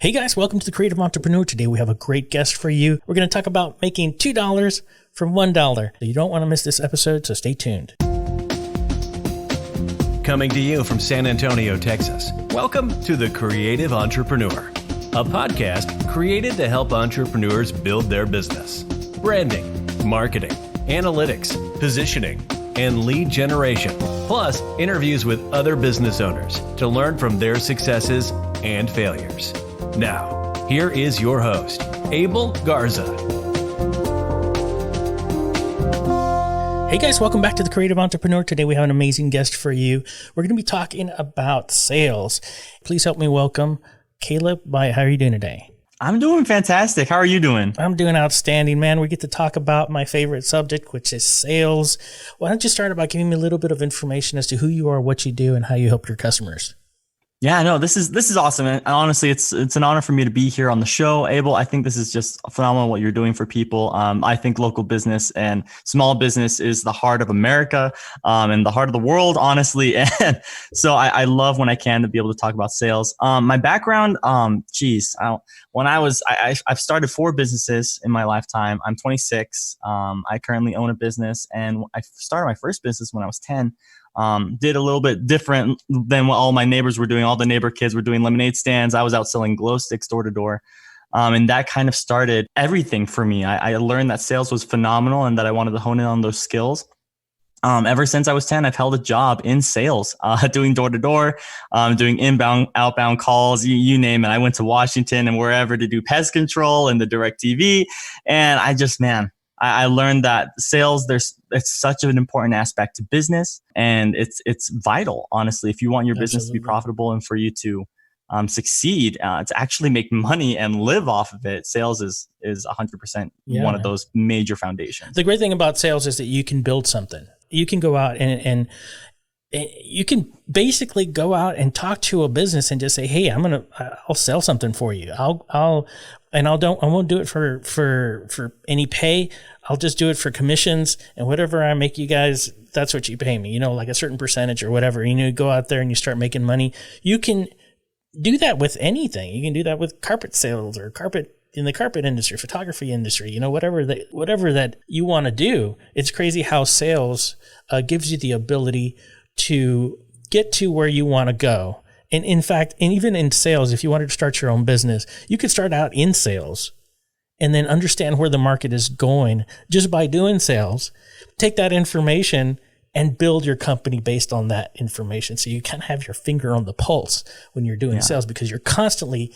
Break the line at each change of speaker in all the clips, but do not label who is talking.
Hey guys, welcome to the Creative Entrepreneur. Today we have a great guest for you. We're going to talk about making $2 from $1. You don't want to miss this episode, so stay tuned.
Coming to you from San Antonio, Texas. Welcome to the Creative Entrepreneur, a podcast created to help entrepreneurs build their business. Branding, marketing, analytics, positioning, and lead generation. Plus, interviews with other business owners to learn from their successes and failures. Now, here is your host, Abel Garza.
Hey guys, welcome back to the Creative Entrepreneur. Today we have an amazing guest for you. We're going to be talking about sales. Please help me welcome Kalob Valle. How are you doing today?
I'm doing fantastic. How are you doing?
I'm doing outstanding, man. We get to talk about my favorite subject, which is sales. Why don't you start by giving me a little bit of information as to who you are, what you do, and how you help your customers?
Yeah, no, this is awesome. And honestly, it's an honor for me to be here on the show, Abel. I think this is just phenomenal what you're doing for people. I think local business and small business is the heart of America, and the heart of the world, honestly. And so I love when I can to be able to talk about sales. My background, I've started 4 businesses in my lifetime. I'm 26. I currently own a business, and I started my first business when I was 10. Did a little bit different than what all my neighbors were doing. All the neighbor kids were doing lemonade stands. I was out selling glow sticks door to door. And that kind of started everything for me. I learned that sales was phenomenal and that I wanted to hone in on those skills. Ever since I was 10, I've held a job in sales, doing door to door, doing inbound, outbound calls, you name it. I went to Washington and wherever to do pest control and the DirecTV. And I learned that sales, it's such an important aspect to business, and it's vital, honestly, if you want your business to be profitable and for you to succeed, to actually make money and live off of it. Sales is 100% one of those major foundations.
The great thing about sales is that you can build something. You can go out and you can basically go out and talk to a business and just say, "Hey, I'll sell something for you. I won't do it for any pay. I'll just do it for commissions, and whatever I make you guys, that's what you pay me, like a certain percentage or whatever." Go out there and you start making money. You can do that with anything. You can do that with carpet sales or in the carpet industry, photography industry, whatever that you want to do. It's crazy how sales gives you the ability to get to where you want to go. And in fact, and even in sales, if you wanted to start your own business, you could start out in sales and then understand where the market is going just by doing sales. Take that information and build your company based on that information. So you kind of have your finger on the pulse when you're doing sales, because you're constantly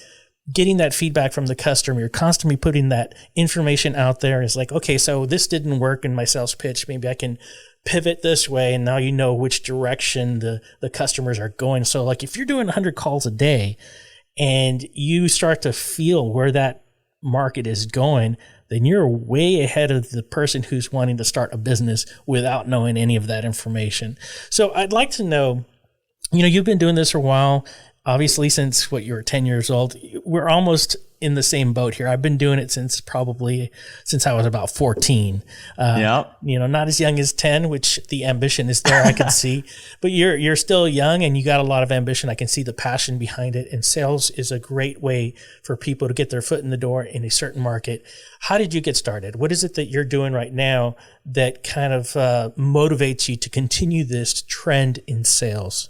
getting that feedback from the customer. You're constantly putting that information out there. It's like, okay, so this didn't work in my sales pitch. Maybe I can pivot this way, and now you know which direction the customers are going. So like if you're doing 100 calls a day and you start to feel where that market is going, then you're way ahead of the person who's wanting to start a business without knowing any of that information. So I'd like to know, you've been doing this for a while, obviously since you were 10 years old. We're almost in the same boat here. I've been doing it since I was about 14. Not as young as 10, which the ambition is there, I can see. But you're still young and you got a lot of ambition. I can see the passion behind it. And sales is a great way for people to get their foot in the door in a certain market. How did you get started? What is it that you're doing right now that kind of motivates you to continue this trend in sales?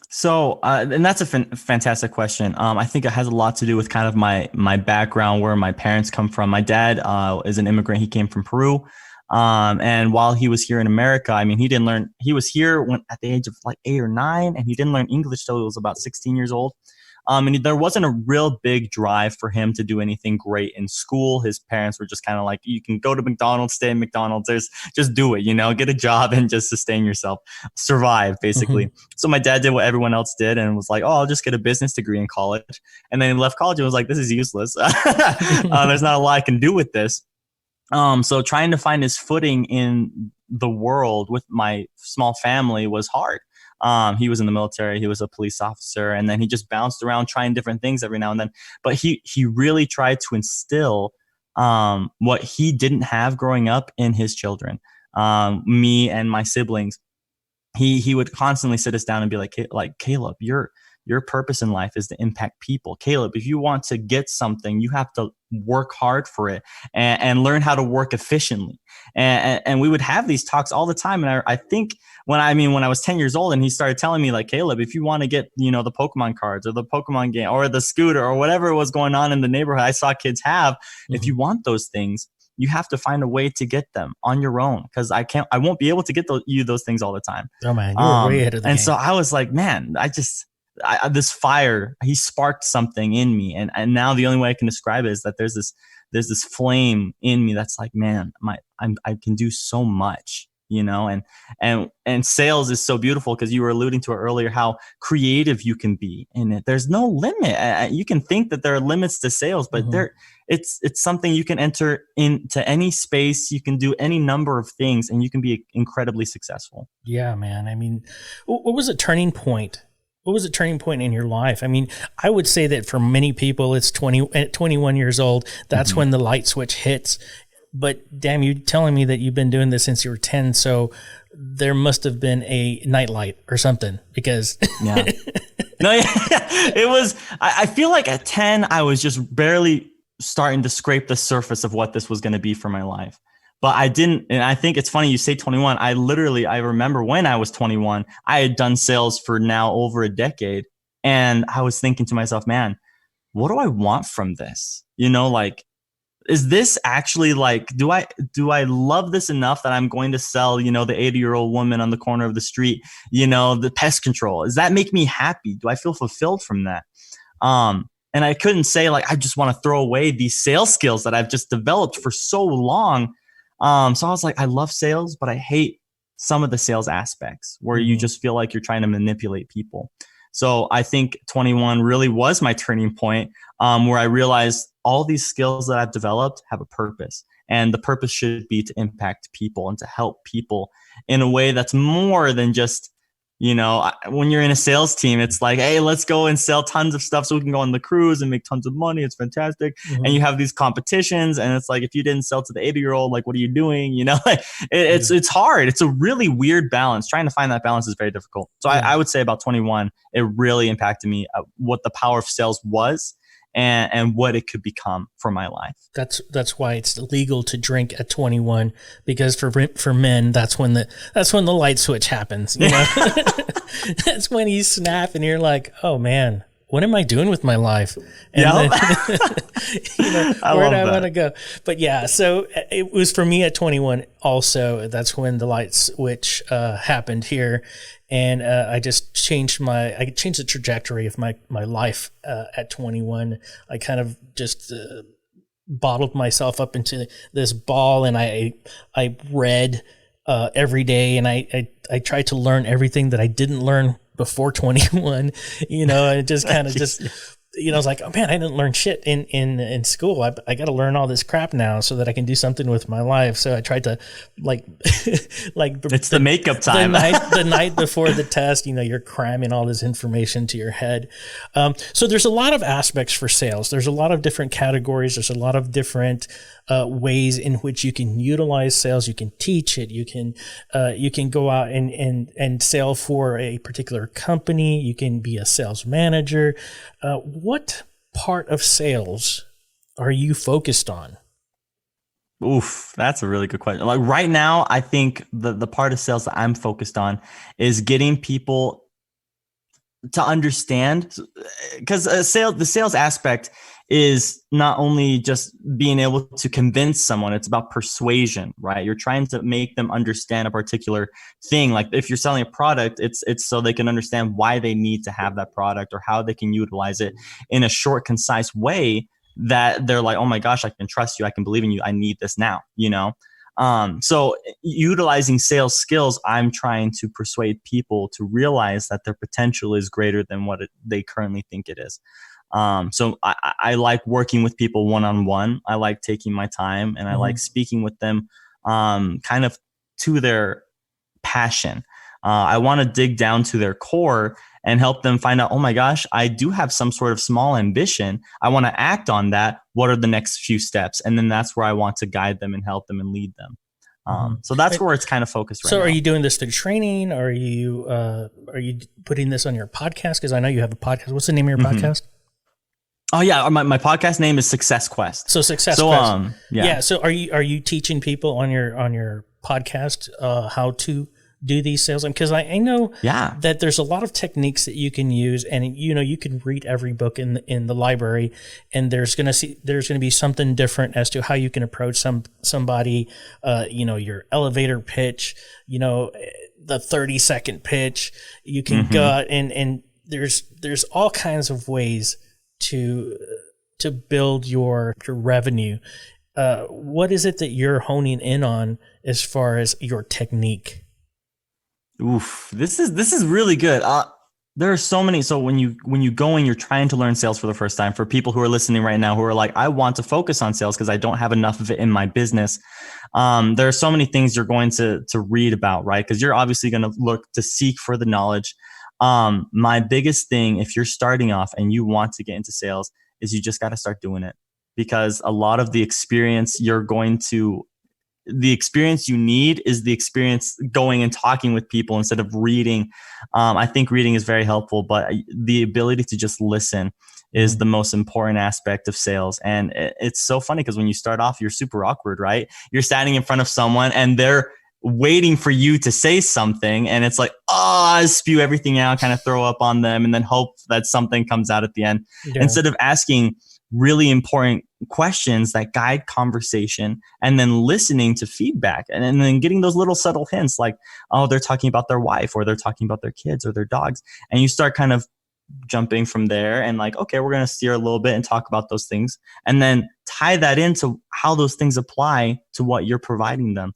So, and that's a fantastic question. I think it has a lot to do with kind of my background, where my parents come from. My dad is an immigrant. He came from Peru. And while he was here in America, he was here at the age of like 8 or 9, and he didn't learn English till he was about 16 years old. And there wasn't a real big drive for him to do anything great in school. His parents were just kind of like, you can go to McDonald's, stay at McDonald's, just do it, get a job and just sustain yourself, survive basically. Mm-hmm. So my dad did what everyone else did and was like, oh, I'll just get a business degree in college. And then he left college and was like, this is useless. There's not a lot I can do with this. So trying to find his footing in the world with my small family was hard. He was in the military. He was a police officer, and then he just bounced around trying different things every now and then. But he really tried to instill what he didn't have growing up in his children, me and my siblings. He would constantly sit us down and be like, Kalob, you're Your purpose in life is to impact people. Caleb, if you want to get something, you have to work hard for it and learn how to work efficiently. And we would have these talks all the time. And I think when I was 10 years old and he started telling me like, Caleb, if you want to get, you know, the Pokemon cards or the Pokemon game or the scooter or whatever was going on in the neighborhood I saw kids have, if you want those things, you have to find a way to get them on your own, because I won't be able to get you those things all the time.
Oh man, you were way ahead of the game.
So I was like, man, this fire, he sparked something in me. And now the only way I can describe it is that there's this flame in me that's like, man, I can do so much, you know, and sales is so beautiful because you were alluding to it earlier, how creative you can be in it. There's no limit. You can think that there are limits to sales, but it's something you can enter into any space. You can do any number of things and you can be incredibly successful.
Yeah, man. I mean, what was a turning point? What was a turning point in your life? I mean, I would say that for many people, it's 21 years old. That's when the light switch hits. But damn, you telling me that you've been doing this since you were 10. So there must have been a nightlight or something, because
yeah. No, yeah. It was, I feel like at 10, I was just barely starting to scrape the surface of what this was going to be for my life. But I didn't, and I think it's funny you say 21. I remember when I was 21, I had done sales for now over a decade. And I was thinking to myself, man, what do I want from this? You know, like, is this actually like, do I love this enough that I'm going to sell, you know, the 80-year-old woman on the corner of the street, you know, the pest control? Does that make me happy? Do I feel fulfilled from that? And I couldn't say like, I just want to throw away these sales skills that I've just developed for so long. So I was like, I love sales, but I hate some of the sales aspects where you just feel like you're trying to manipulate people. So I think 21 really was my turning point, where I realized all these skills that I've developed have a purpose, and the purpose should be to impact people and to help people in a way that's more than just, you know, when you're in a sales team, it's like, hey, let's go and sell tons of stuff so we can go on the cruise and make tons of money. It's fantastic. And you have these competitions, and it's like, if you didn't sell to the 80-year-old, like, what are you doing? You know, like it's hard. It's a really weird balance. Trying to find that balance is very difficult. So I would say about 21, it really impacted me what the power of sales was and what it could become for my life.
That's why it's illegal to drink at 21, because for men, that's when the light switch happens. You know? That's when you snap and you're like, oh man, what am I doing with my life? And then, you know, where do I want to go? But yeah, so it was for me at 21 also. That's when the light switch happened here. And I just changed the trajectory of my life at 21. I kind of just bottled myself up into this ball, and I read every day, and I tried to learn everything that I didn't learn before 21. You know, and it just kind of just. You know, I was like, oh man, I didn't learn shit in school. I got to learn all this crap now so that I can do something with my life. So I tried to like
it's the makeup time.
the night before the test, you know, you're cramming all this information to your head. So there's a lot of aspects for sales. There's a lot of different categories. There's a lot of different ways in which you can utilize sales. You can teach it. You can go out and sell for a particular company. You can be a sales manager. What part of sales are you focused on?
Oof, that's a really good question. Like right now, I think the part of sales that I'm focused on is getting people to understand, because the sales aspect is not only just being able to convince someone, it's about persuasion, right? You're trying to make them understand a particular thing. Like if you're selling a product, it's so they can understand why they need to have that product or how they can utilize it in a short, concise way that they're like, oh my gosh, I can trust you. I can believe in you. I need this now, you know? So utilizing sales skills, I'm trying to persuade people to realize that their potential is greater than what they currently think it is. So I like working with people one-on-one. I like taking my time, and I like speaking with them, kind of to their passion. I want to dig down to their core and help them find out, oh my gosh, I do have some sort of small ambition. I want to act on that. What are the next few steps? And then that's where I want to guide them and help them and lead them. So that's where it's kind of focused right
So
now.
are you doing this through training? Are you putting this on your podcast? Because I know you have a podcast. What's the name of your podcast?
Oh yeah, my podcast name is Success Quest.
So Success Quest. Yeah. So are you teaching people on your podcast how to do these sales? Because I know that there's a lot of techniques that you can use, and you can read every book in the library, and there's gonna be something different as to how you can approach somebody. Your elevator pitch, the 30-second pitch. You can go out and there's all kinds of ways to build your revenue. What is it that you're honing in on as far as your technique?
Oof, this is really good. There are so many. So when you go and you're trying to learn sales for the first time, for people who are listening right now who are like, I want to focus on sales because I don't have enough of it in my business. There are so many things you're going to read about, right? Because you're obviously going to look to seek for the knowledge. My biggest thing, if you're starting off and you want to get into sales, is you just got to start doing it, because a lot of the experience the experience you need is the experience going and talking with people instead of reading. I think reading is very helpful, but the ability to just listen is the most important aspect of sales. And it's so funny because when you start off, you're super awkward, right? You're standing in front of someone and they're waiting for you to say something. And it's like, spew everything out, kind of throw up on them, and then hope that something comes out at the end. Yeah. Instead of asking really important questions that guide conversation and then listening to feedback and then getting those little subtle hints like, oh, they're talking about their wife, or they're talking about their kids or their dogs. And you start kind of jumping from there and like, okay, we're going to steer a little bit and talk about those things, and then tie that into how those things apply to what you're providing them.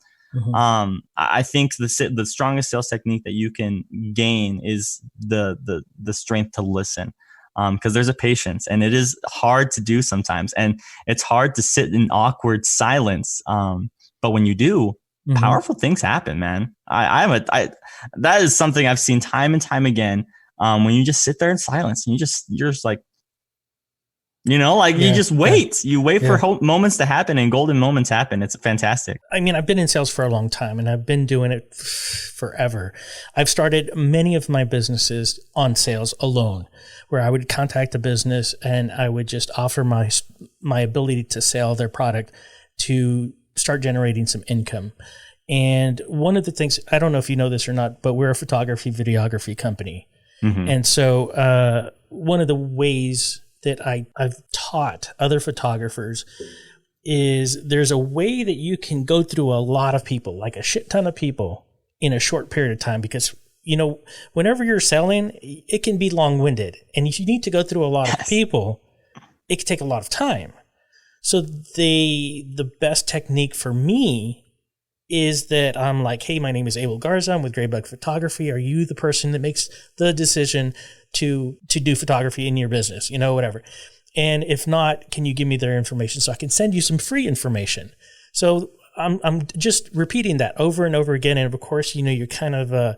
I think the strongest sales technique that you can gain is the strength to listen. Because there's a patience, and it is hard to do sometimes, and it's hard to sit in awkward silence. But when you do, powerful things happen, man. That is something I've seen time and time again. When you just sit there in silence and you're just like, you just wait. You wait for moments to happen, and golden moments happen. It's fantastic.
I mean, I've been in sales for a long time, and I've been doing it forever. I've started many of my businesses on sales alone, where I would contact a business and I would just offer my ability to sell their product to start generating some income. And one of the things, I don't know if you know this or not, but we're a photography, videography company. And so one of the ways that I've taught other photographers is there's a way that you can go through a lot of people, like a shit ton of people, in a short period of time, because whenever you're selling, it can be long-winded, and if you need to go through a lot of people, it can take a lot of time. So the best technique for me is that I'm like, hey, my name is Abel Garza. I'm with Graybug Photography. Are you the person that makes the decision to do photography in your business? Whatever. And if not, can you give me their information so I can send you some free information? So I'm just repeating that over and over again. And of course, you're kind of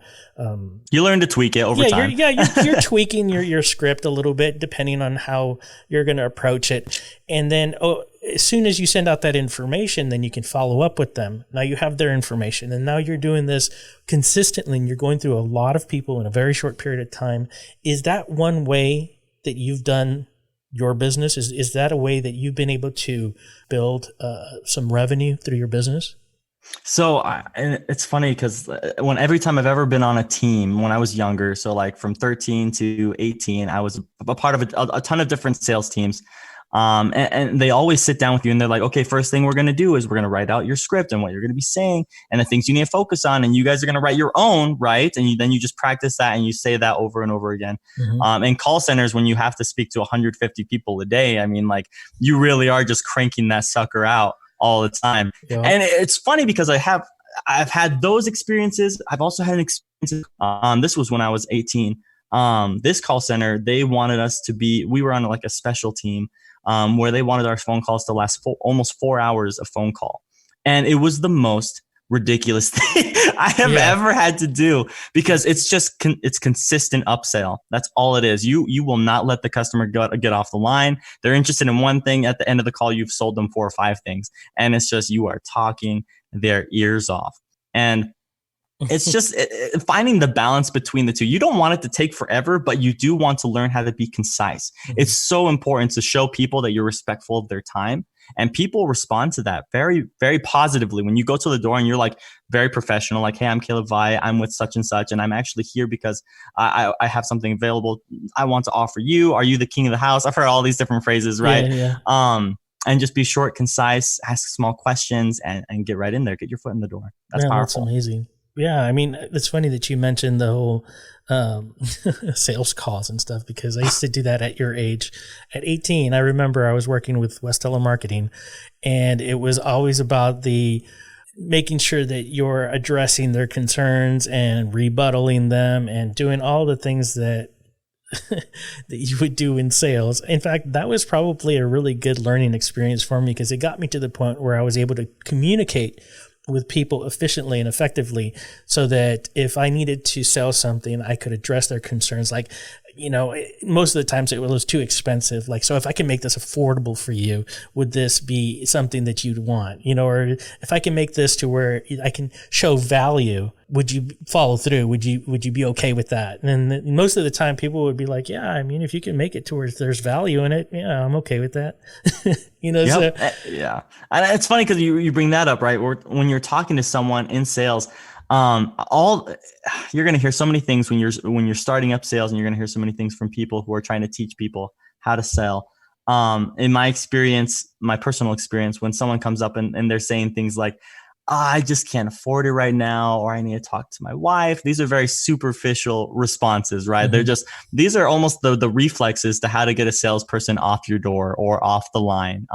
you learn to tweak it over time.
You're tweaking your script a little bit depending on how you're going to approach it. And then as soon as you send out that information, then you can follow up with them. Now you have their information, and now you're doing this consistently, and you're going through a lot of people in a very short period of time. Is that one way that you've done your business? Is that a way that you've been able to build some revenue through your business?
So it's funny because every time I've ever been on a team when I was younger, so like from 13 to 18, I was a part of a ton of different sales teams. And they always sit down with you and they're like, okay, first thing we're going to do is we're going to write out your script and what you're going to be saying and the things you need to focus on. And you guys are going to write your own, right? And then you just practice that and you say that over and over again. And call centers, when you have to speak to 150 people a day, I mean, like, you really are just cranking that sucker out all the time. Yeah. And it's funny because I've had those experiences. I've also had an experience. This was when I was 18. This call center, they wanted us to we were on like a special team. Where they wanted our phone calls to last almost 4 hours of phone call. And it was the most ridiculous thing I have ever had to do, because it's just it's consistent upsell. That's all it is. You will not let the customer get off the line. They're interested in one thing. At the end of the call, you've sold them 4 or 5 things, and it's just you are talking their ears off. And it's just finding the balance between the two. You don't want it to take forever, but you do want to learn how to be concise. It's so important to show people that you're respectful of their time. And people respond to that very, very positively. When you go to the door and you're like very professional, like, hey, I'm Kalob Valle, I'm with such and such, and I'm actually here because I have something available I want to offer you. Are you the king of the house? I've heard all these different phrases, right? And just be short, concise, ask small questions, and get right in there. Get your foot in the door. That's powerful.
That's amazing. Yeah, I mean, it's funny that you mentioned the whole sales calls and stuff, because I used to do that at your age. At 18, I remember I was working with West Telemarketing, and it was always about the making sure that you're addressing their concerns and rebuttaling them and doing all the things that that you would do in sales. In fact, that was probably a really good learning experience for me, because it got me to the point where I was able to communicate with people efficiently and effectively, so that if I needed to sell something, I could address their concerns. Like, you know, most of the times it was too expensive. Like, so if I can make this affordable for you, would this be something that you'd want? You know, or if I can make this to where I can show value, would you follow through? Would you be okay with that? And most of the time people would be like, yeah, I mean, if you can make it to where there's value in it, yeah, I'm okay with that. You know,
yep. Yeah. And it's funny because you bring that up, right? When you're talking to someone in sales, you're going to hear so many things when you're starting up sales, and you're going to hear so many things from people who are trying to teach people how to sell. In my experience, my personal experience, when someone comes up and they're saying things like, I just can't afford it right now, or I need to talk to my wife. These are very superficial responses, right?
Mm-hmm.
These are almost the reflexes to how to get a salesperson off your door or off the line.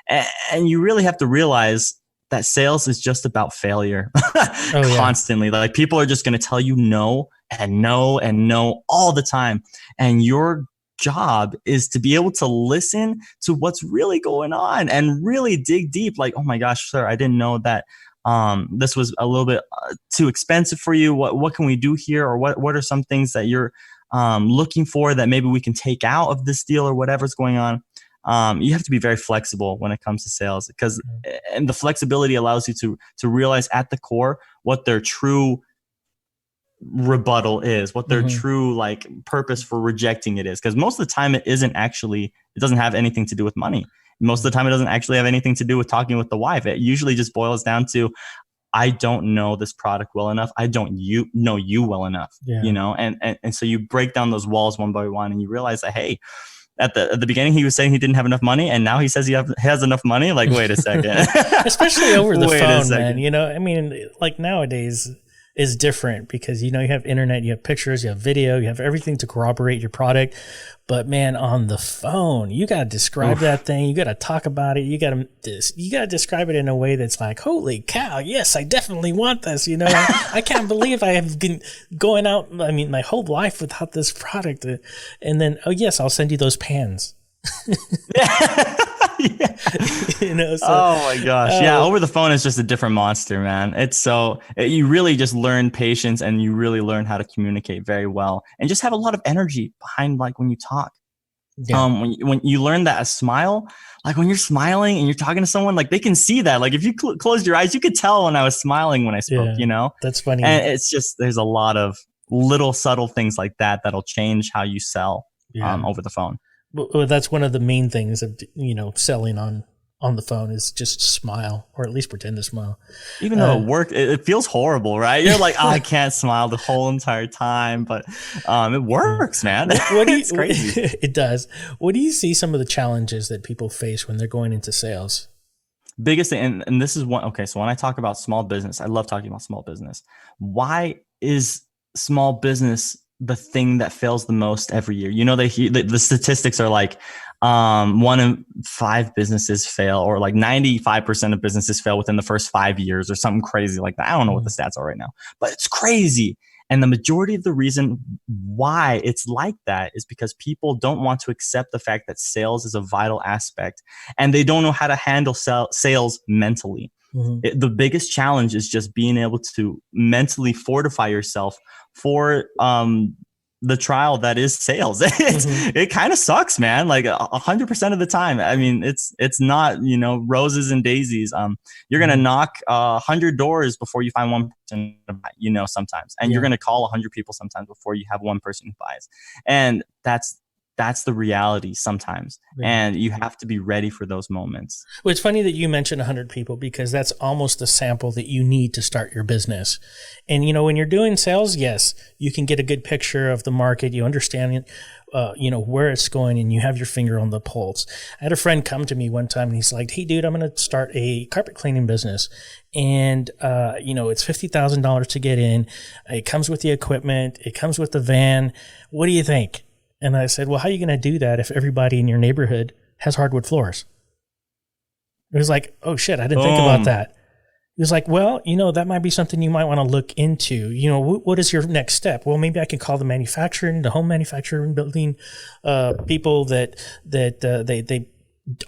And you really have to realize that sales is just about failure constantly. Yeah. Like, people are just going to tell you no and no and no all the time. And your job is to be able to listen to what's really going on and really dig deep. Like, oh my gosh, sir, I didn't know that this was a little bit too expensive for you. What can we do here? Or what are some things that you're looking for that maybe we can take out of this deal, or whatever's going on? You have to be very flexible when it comes to sales, and the flexibility allows you to realize at the core what their true rebuttal is, what their true like purpose for rejecting it is. Because most of the time it doesn't have anything to do with money. Most of the time it doesn't actually have anything to do with talking with the wife. It usually just boils down to, I don't know this product well enough. I don't know you well enough, you know? And so you break down those walls one by one, and you realize that, hey, at the beginning, he was saying he didn't have enough money, and now he says he has enough money. Like, wait a second.
Especially over the phone, man. You know, I mean, like nowadays is different, because, you know, you have internet, you have pictures, you have video, you have everything to corroborate your product. But man, on the phone, you got to describe that thing. You got to talk about it. You got to describe it in a way that's like, holy cow, yes, I definitely want this. You know, I can't believe I have been going out, I mean, my whole life without this product. And then, oh yes, I'll send you those pans.
Yeah.
You know, so,
oh my gosh. Yeah. Over the phone is just a different monster, man. You really just learn patience, and you really learn how to communicate very well, and just have a lot of energy behind, like, when you talk. Yeah. When you learn that a smile, like when you're smiling and you're talking to someone, like they can see that. Like if you closed your eyes, you could tell when I was smiling when I spoke, you know?
That's funny.
And it's just, there's a lot of little subtle things like that that'll change how you sell over the phone.
Well, that's one of the main things of, you know, selling on the phone is just smile, or at least pretend to smile.
Even though it feels horrible, right? You're like, I can't smile the whole entire time, but it works, man. It's crazy.
It does. What do you see some of the challenges that people face when they're going into sales?
Biggest thing, and this is one. Okay, so when I talk about small business, I love talking about small business. Why is small business the thing that fails the most every year? You know, the statistics are like 1 in 5 businesses fail, or like 95% of businesses fail within the first 5 years, or something crazy like that. I don't know what the stats are right now, but it's crazy. And the majority of the reason why it's like that is because people don't want to accept the fact that sales is a vital aspect, and they don't know how to handle sales mentally. The biggest challenge is just being able to mentally fortify yourself for the trial that is sales. It kind of sucks, man. Like 100% of the time. I mean, it's not, roses and daisies. You're going to knock 100 doors before you find one person, sometimes, and you're going to call 100 people sometimes before you have one person who buys. And that's the reality sometimes. And you have to be ready for those moments.
Well, it's funny that you mentioned 100 people, because that's almost the sample that you need to start your business. And, when you're doing sales, yes, you can get a good picture of the market. You understand, where it's going, and you have your finger on the pulse. I had a friend come to me one time and he's like, "Hey dude, I'm going to start a carpet cleaning business. And, it's $50,000 to get in. It comes with the equipment. It comes with the van. What do you think?" And I said, "Well, how are you going to do that if everybody in your neighborhood has hardwood floors?" It was like, "Oh shit, I didn't think about that." He was like, "Well, that might be something you might want to look into. What is your next step?" "Well, maybe I can call the home manufacturing building people that they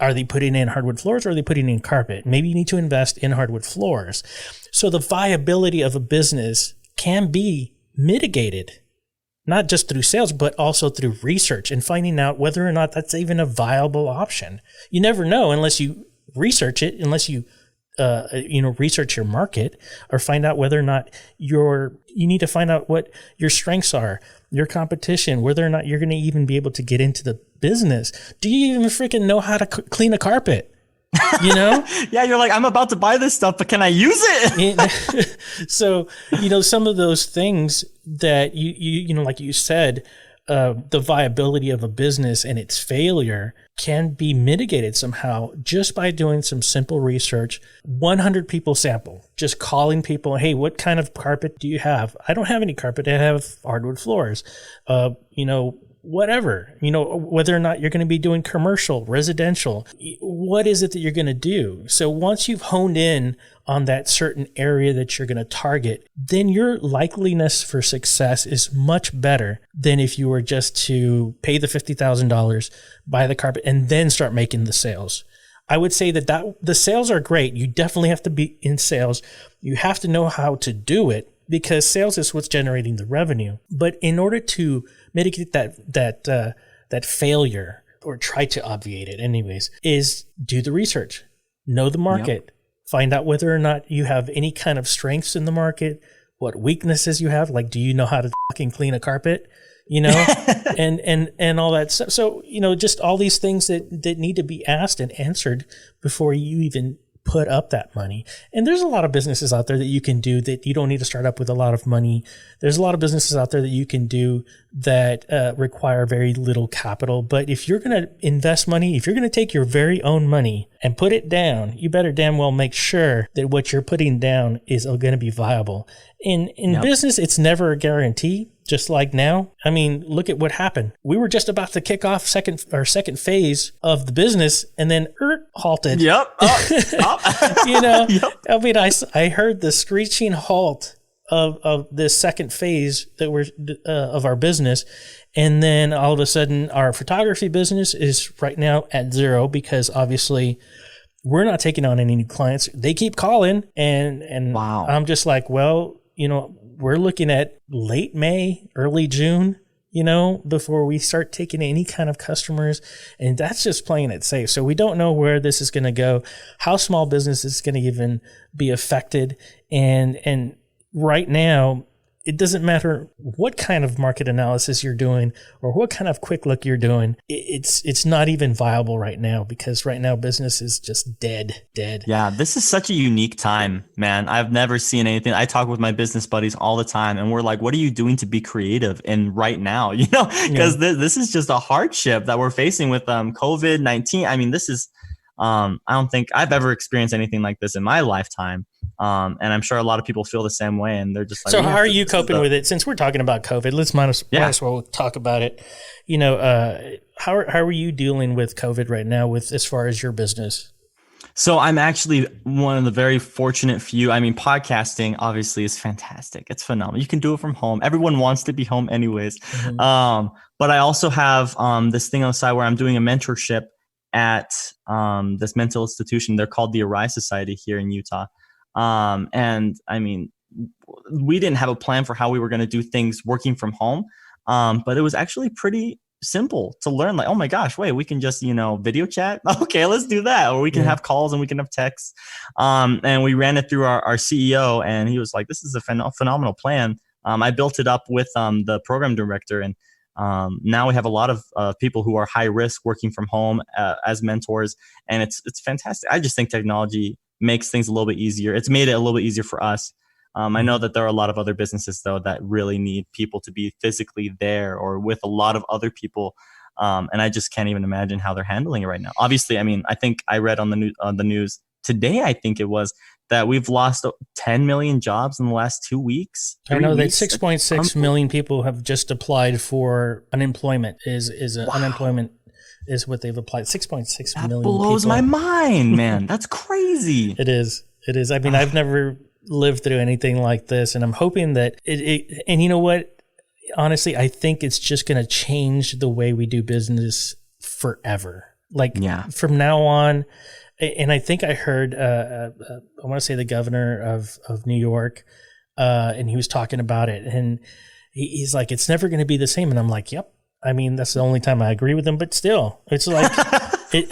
are they putting in hardwood floors, or are they putting in carpet? Maybe you need to invest in hardwood floors." So the viability of a business can be mitigated, not just through sales, but also through research and finding out whether or not that's even a viable option. You never know unless you research it, unless you, research your market, or find out whether or not you need to find out what your strengths are, your competition, whether or not you're going to even be able to get into the business. Do you even freaking know how to clean a carpet?
Yeah, you're like, I'm about to buy this stuff, but can I use it?
So, some of those things that you like you said, the viability of a business and its failure can be mitigated somehow just by doing some simple research. 100 people sample, just calling people, "Hey, what kind of carpet do you have?" "I don't have any carpet. I have hardwood floors." Whatever, whether or not you're going to be doing commercial, residential, what is it that you're going to do? So once you've honed in on that certain area that you're going to target, then your likeliness for success is much better than if you were just to pay the $50,000, buy the carpet, and then start making the sales. I would say that the sales are great. You definitely have to be in sales. You have to know how to do it, because sales is what's generating the revenue. But in order to mitigate that failure, or try to obviate it anyways, is do the research, know the market, find out whether or not you have any kind of strengths in the market, what weaknesses you have. Like, do you know how to fucking clean a carpet? And all that stuff. So, just all these things that need to be asked and answered before you even put up that money. And there's a lot of businesses out there that you can do that you don't need to start up with a lot of money. There's a lot of businesses out there that you can do that require very little capital. But if you're going to invest money, if you're going to take your very own money and put it down, you better damn well make sure that what you're putting down is going to be viable. In business, it's never a guarantee. Just like now, I mean, look at what happened. We were just about to kick off second phase of the business, and then halted.
Yep.
Yep. I mean, I heard the screeching halt of this second phase that we're of our business, and then all of a sudden, our photography business is right now at zero, because obviously we're not taking on any new clients. They keep calling, and wow. I'm just like, well, we're looking at late May, early June, before we start taking any kind of customers. And that's just playing it safe. So we don't know where this is going to go, how small business is going to even be affected. And right now, it doesn't matter what kind of market analysis you're doing or what kind of quick look you're doing. It's not even viable right now, because right now business is just dead.
Yeah, this is such a unique time, man. I've never seen anything. I talk with my business buddies all the time, and we're like, what are you doing to be creative in right now? Because this is just a hardship that we're facing with COVID-19. I mean, this is, I don't think I've ever experienced anything like this in my lifetime. And I'm sure a lot of people feel the same way, and they're just like,
so how are you coping with it? Since we're talking about COVID, let's might as well talk about it. How are you dealing with COVID right now with as far as your business?
So I'm actually one of the very fortunate few. I mean, podcasting obviously is fantastic. It's phenomenal. You can do it from home. Everyone wants to be home anyways. Mm-hmm. But I also have this thing on the side where I'm doing a mentorship at this mental institution. They're called the Arise Society here in Utah. And I mean, we didn't have a plan for how we were going to do things working from home. But it was actually pretty simple to learn, like, oh my gosh, wait, we can just, video chat. Okay, let's do that. Or we can have calls and we can have texts. And we ran it through our CEO, and he was like, this is a phenomenal plan. I built it up with the program director, and now we have a lot of people who are high risk working from home as mentors. And it's fantastic. I just think technology makes things a little bit easier. It's made it a little bit easier for us. I know that there are a lot of other businesses, though, that really need people to be physically there or with a lot of other people. And I just can't even imagine how they're handling it right now. Obviously, I mean, I think I read on the news today, I think it was, that we've lost 10 million jobs in the last 2 weeks.
I know that 6.6 million people have just applied for unemployment. Unemployment is what they've applied. 6.6 million people.
That blows my mind, man. That's crazy.
It is. I mean, I've never lived through anything like this, and I'm hoping that it and you know what? Honestly, I think it's just going to change the way we do business forever. From now on. And I think I heard, I want to say the governor of New York, and he was talking about it, and he's like, it's never going to be the same. And I'm like, yep. I mean, that's the only time I agree with him, but still, it's like,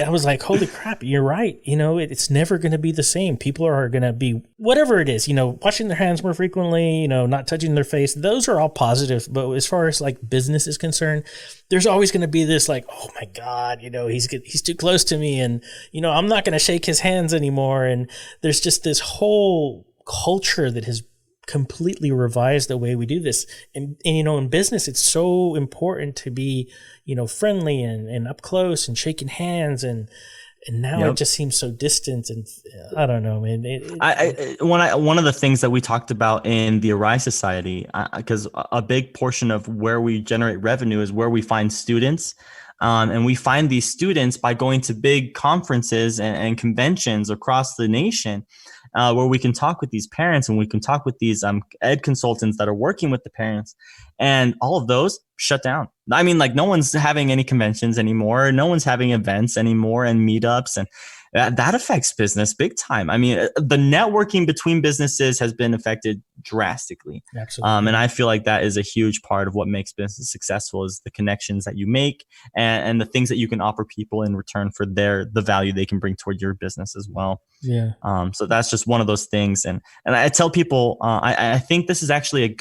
I was like, holy crap, you're right. It's never going to be the same. People are going to be, whatever it is, washing their hands more frequently, not touching their face. Those are all positive. But as far as like business is concerned, there's always going to be this like, oh my God, he's too close to me. And, I'm not going to shake his hands anymore. And there's just this whole culture that has completely revised the way we do this. And in business, it's so important to be, friendly and up close and shaking hands. And now it just seems so distant. And I don't know, man.
One of the things that we talked about in the Arise Society, because a big portion of where we generate revenue is where we find students. And we find these students by going to big conferences and conventions across the nation, where we can talk with these parents and we can talk with these ed consultants that are working with the parents, and all of those shut down. I mean, like, no one's having any conventions anymore. No one's having events anymore and meetups, and that affects business big time. I mean, the networking between businesses has been affected drastically.
Absolutely.
And I feel like that is a huge part of what makes business successful, is the connections that you make and the things that you can offer people in return for the value they can bring toward your business as well.
Yeah.
So that's just one of those things. And I tell people, I think this is actually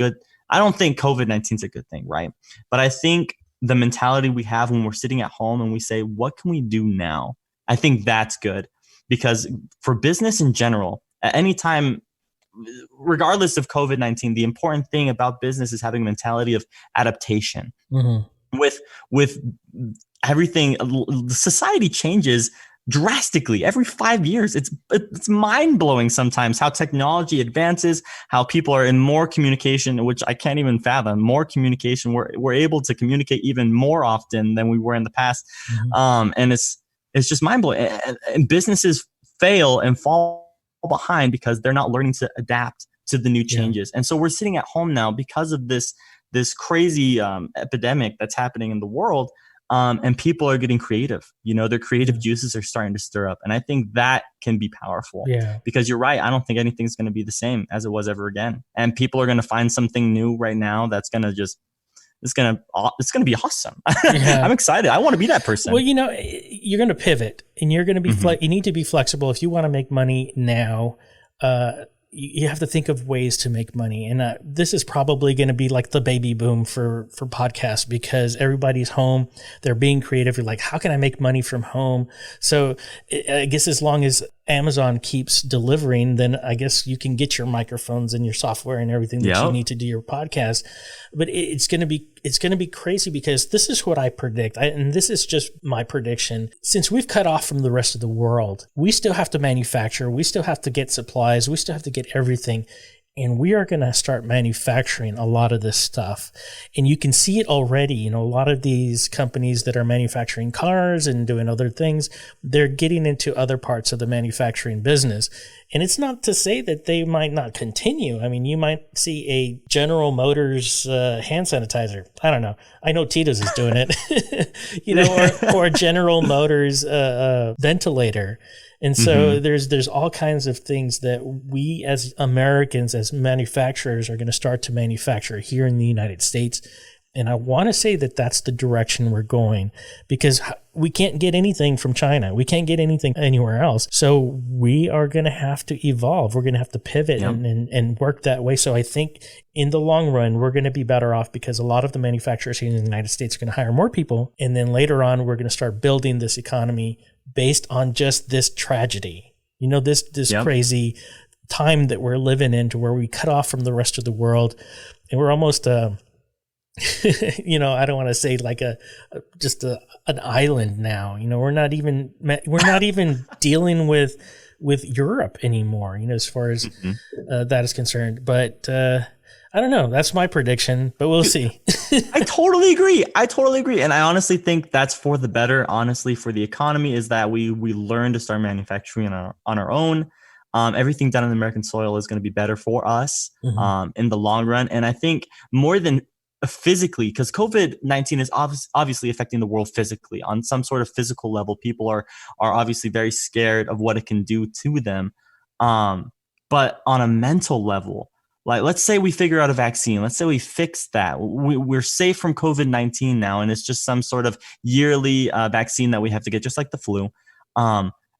I don't think COVID-19 is a good thing, right? But I think the mentality we have when we're sitting at home and we say, what can we do now? I think that's good, because for business in general, at any time, regardless of COVID-19, the important thing about business is having a mentality of adaptation. Mm-hmm. With everything, society changes drastically every 5 years. It's mind-blowing sometimes how technology advances, how people are in more communication, which I can't even fathom. More communication. We're able to communicate even more often than we were in the past. Mm-hmm. And it's just mind-blowing. And businesses fail and fall behind because they're not learning to adapt to the new changes. And so we're sitting at home now because of this crazy epidemic that's happening in the world. And people are getting creative. Their creative juices are starting to stir up. And I think that can be powerful. Yeah. Because you're right. I don't think anything's going to be the same as it was ever again. And people are going to find something new right now that's going to it's going to be awesome. Yeah. I'm excited. I want to be that person.
Well, you're going to pivot, and you're going to be, you need to be flexible. If you want to make money now, you have to think of ways to make money. And this is probably going to be like the baby boom for podcasts, because everybody's home. They're being creative. You're like, how can I make money from home? So I guess as long as Amazon keeps delivering, then I guess you can get your microphones and your software and everything that you need to do your podcast. But it's going to be crazy, because this is what I predict. And this is just my prediction. Since we've cut off from the rest of the world, we still have to manufacture. We still have to get supplies. We still have to get everything. and we are going to start manufacturing a lot of this stuff. And you can see it already. You know, a lot of these companies that are manufacturing cars and doing other things, they're getting into other parts of the manufacturing business. And it's not to say that they might not continue. I mean, you might see a General Motors hand sanitizer. I don't know. I know Tito's is doing it, you know, or a General Motors ventilator. And so there's all kinds of things that we as Americans, as manufacturers, are going to start to manufacture here in the United States. And I want to say that that's the direction we're going, because we can't get anything from China. We can't get anything anywhere else. So we are going to have to evolve. We're going to have to pivot and work that way. So I think in the long run, we're going to be better off, because a lot of the manufacturers here in the United States are going to hire more people. And then later on, we're going to start building this economy based on just this tragedy, you know, this crazy time that we're living in, to where we cut off from the rest of the world, and we're almost, you know, I don't want to say like an island now. You know, we're not even dealing with Europe anymore, you know, as far as that is concerned. But I don't know. That's my prediction, but we'll see.
I totally agree. And I honestly think that's for the better, honestly, for the economy, is that we learn to start manufacturing on our own. Everything done on American soil is going to be better for us in the long run. And I think more than physically, because COVID-19 is obviously affecting the world physically on some sort of physical level. People are obviously very scared of what it can do to them. But on a mental level, like, let's say we figure out a vaccine. Let's say we fix that. We're safe from COVID-19 now, and it's just some sort of yearly vaccine that we have to get, just like the flu.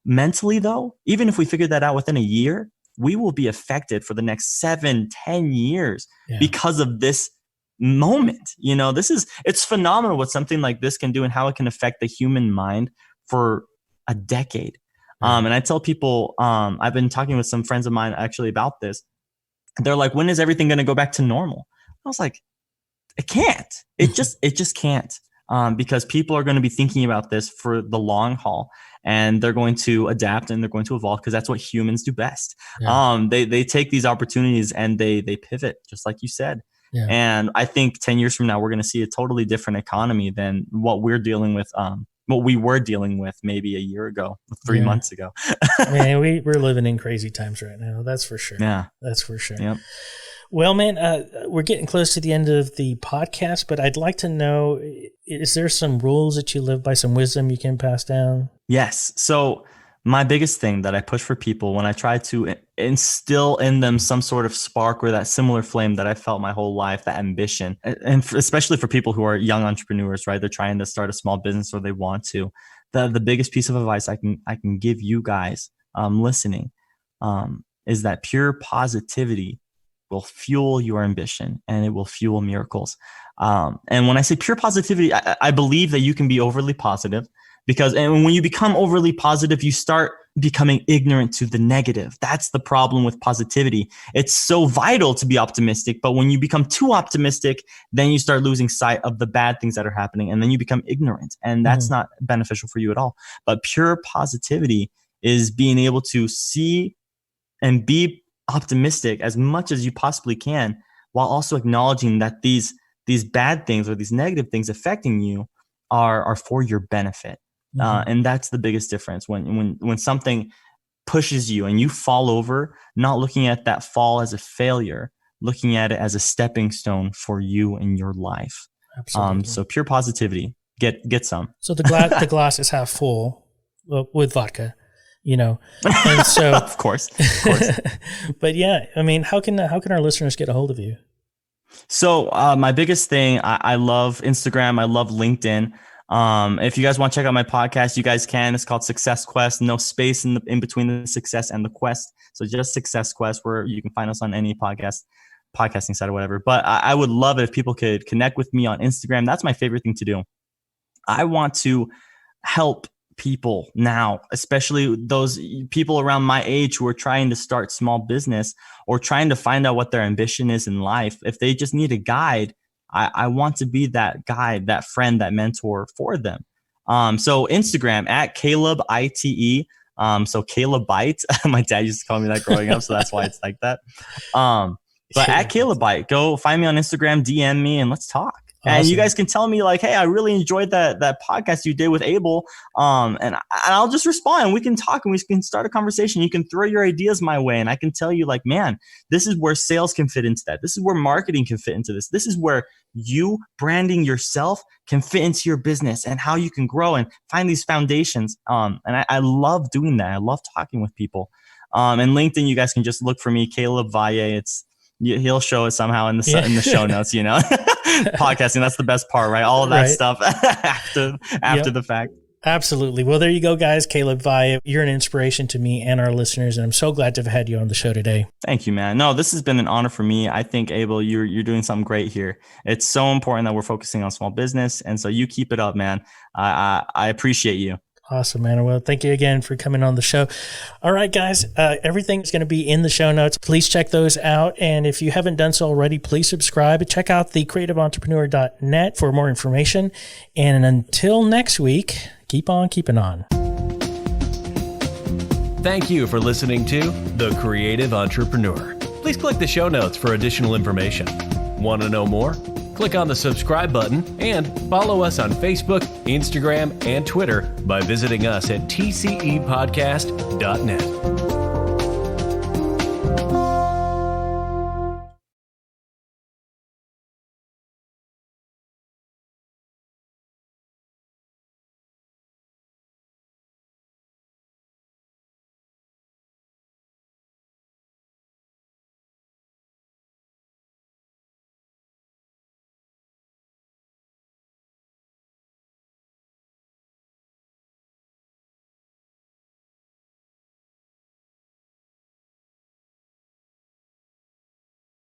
Mentally, though, even if we figure that out within a year, we will be affected for the next 7-10 years because of this moment. You know, it's phenomenal what something like this can do, and how it can affect the human mind for a decade. And I tell people, I've been talking with some friends of mine actually about this. They're like, when is everything going to go back to normal? I was like, it can't. It just can't. Because people are going to be thinking about this for the long haul, and they're going to adapt and they're going to evolve, because that's what humans do best. They take these opportunities and they pivot, just like you said. Yeah. And I think 10 years from now, we're going to see a totally different economy than what we were dealing with maybe a year ago, 3 months ago.
Man, we're living in crazy times right now. That's for sure.
Yeah,
that's for sure.
Yep.
Well, man, we're getting close to the end of the podcast, but I'd like to know, is there some rules that you live by, some wisdom you can pass down? Yes.
So my biggest thing that I push for people when I try to instill in them some sort of spark, or that similar flame that I felt my whole life, that ambition, and especially for people who are young entrepreneurs, right? They're trying to start a small business, or they want to. The biggest piece of advice I can give you guys listening is that pure positivity will fuel your ambition, and it will fuel miracles. And when I say pure positivity, I believe that you can be overly positive, and when you become overly positive, you start becoming ignorant to the negative. That's the problem with positivity. It's so vital to be optimistic, but when you become too optimistic, then you start losing sight of the bad things that are happening, and then you become ignorant, and that's not beneficial for you at all. But pure positivity is being able to see and be optimistic as much as you possibly can, while also acknowledging that these bad things or these negative things affecting you are for your benefit. And that's the biggest difference. When something pushes you and you fall over, not looking at that fall as a failure, looking at it as a stepping stone for you in your life. Absolutely. So pure positivity, get some. So the glass is half full with vodka. You know, and so of course. But yeah, I mean, how can our listeners get a hold of you? So my biggest thing, I love Instagram. I love LinkedIn. If you guys want to check out my podcast, you guys can. It's called Success Quest. No space in between the success and the quest. So just Success Quest, where you can find us on any podcasting site or whatever. But I would love it if people could connect with me on Instagram. That's my favorite thing to do. I want to help people now, especially those people around my age who are trying to start small business or trying to find out what their ambition is in life. If they just need a guide, I want to be that guide, that friend, that mentor for them. So Instagram at Kalob ITE. So Caleb Bite. My dad used to call me that growing up, so that's why it's like that. But at Kalob Valle, go find me on Instagram, DM me, and let's talk. Awesome. And you guys can tell me like, hey, I really enjoyed that podcast you did with Abel. And I'll just respond. We can talk and we can start a conversation. You can throw your ideas my way. And I can tell you like, man, this is where sales can fit into that. This is where marketing can fit into this. This is where you branding yourself can fit into your business and how you can grow and find these foundations. And I love doing that. I love talking with people. And LinkedIn, you guys can just look for me, Kalob Valle. He'll show it somehow in the show notes, Podcasting, that's the best part, right? All of that stuff after the fact.
Absolutely. Well, there you go, guys. Kalob Valle, you're an inspiration to me and our listeners, and I'm so glad to have had you on the show today.
Thank you, man. No, this has been an honor for me. I think, Abel, you're doing something great here. It's so important that we're focusing on small business, and so you keep it up, man. I appreciate you.
Awesome, man. Well, thank you again for coming on the show. All right, guys, everything's going to be in the show notes. Please check those out. And if you haven't done so already, please subscribe. Check out the creativeentrepreneur.net for more information. And until next week, keep on keeping on.
Thank you for listening to The Creative Entrepreneur. Please click the show notes for additional information. Want to know more? Click on the subscribe button and follow us on Facebook, Instagram, and Twitter by visiting us at tcepodcast.net.